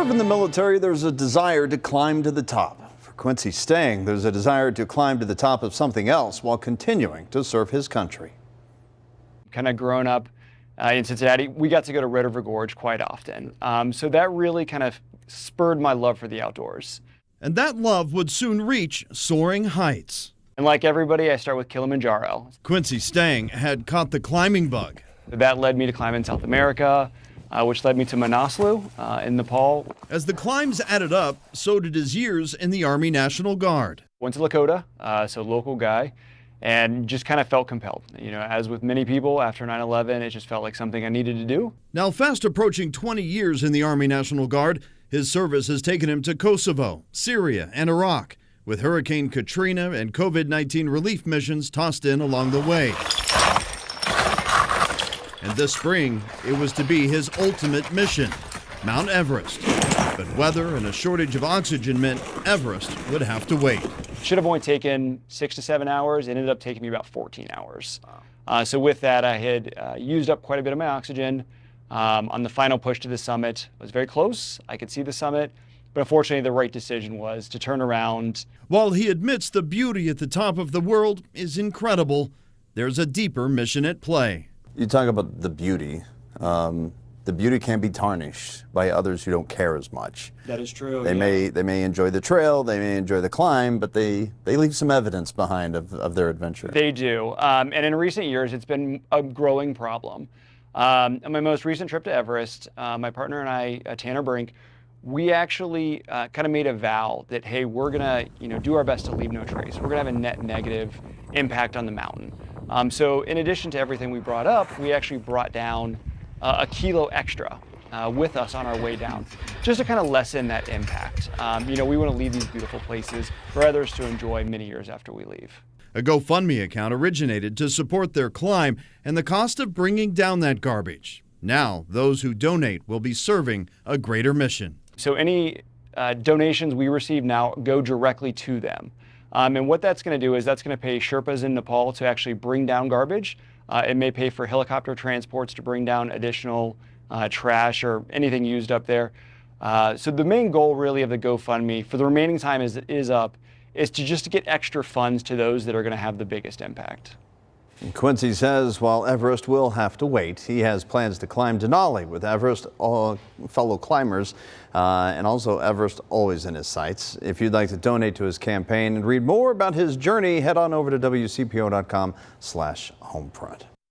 serve in the military, there's a desire to climb to the top. For Quincy Stang, there's a desire to climb to the top of something else while continuing to serve his country. Kind of grown up in Cincinnati, we got to go to Red River Gorge quite often. So that really kind of spurred my love for the outdoors. And that love would soon reach soaring heights. And like everybody, I start with Kilimanjaro. Quincy Stang had caught the climbing bug. That led me to climb in South America, which led me to Manaslu in Nepal. As the climbs added up, so did his years in the Army National Guard. Went to Lakota, so local guy, and just kind of felt compelled. You know, as with many people after 9/11, it just felt like something I needed to do. Now fast approaching 20 years in the Army National Guard, his service has taken him to Kosovo, Syria, and Iraq, with Hurricane Katrina and COVID-19 relief missions tossed in along the way. And this spring, it was to be his ultimate mission, Mount Everest. But weather and a shortage of oxygen meant Everest would have to wait. Should have only taken 6 to 7 hours. It ended up taking me about 14 hours. So with that, I had used up quite a bit of my oxygen. On the final push to the summit, I was very close. I could see the summit. But unfortunately, the right decision was to turn around. While he admits the beauty at the top of the world is incredible, there's a deeper mission at play. You talk about the beauty. The beauty can be tarnished by others who don't care as much. That is true. They may enjoy the trail, they may enjoy the climb, but they leave some evidence behind of their adventure. They do. And in recent years, it's been a growing problem. On my most recent trip to Everest, my partner and I, Tanner Brink, we actually kind of made a vow that, hey, we're gonna do our best to leave no trace. We're gonna have a net negative impact on the mountain. So in addition to everything we brought up, we actually brought down a kilo extra with us on our way down, just to kind of lessen that impact. We want to leave these beautiful places for others to enjoy many years after we leave. A GoFundMe account originated to support their climb and the cost of bringing down that garbage. Now, those who donate will be serving a greater mission. So any donations we receive now go directly to them. And what that's going to do is that's going to pay Sherpas in Nepal to actually bring down garbage. It may pay for helicopter transports to bring down additional trash or anything used up there. So the main goal really of the GoFundMe for the remaining time is to get extra funds to those that are going to have the biggest impact. Quincy says while Everest will have to wait, he has plans to climb Denali with Everest fellow climbers, and also Everest always in his sights. If you'd like to donate to his campaign and read more about his journey, head on over to WCPO.com/homefront.